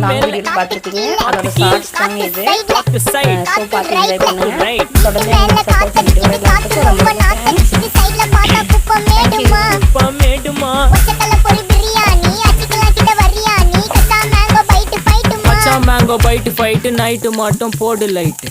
Long video பார்த்துருப்பீங்க, அதோட shorts தாங்க இது. ஸோ பார்த்து என்ஜாய் பண்ணுங்க. தொடர்ந்து எனக்கு சப்போர்ட் பண்ணிட்டு வர எல்லாத்துக்கும் ரொம்ப thanks. Mango byte fight night மட்டும் போடு லைட்டு.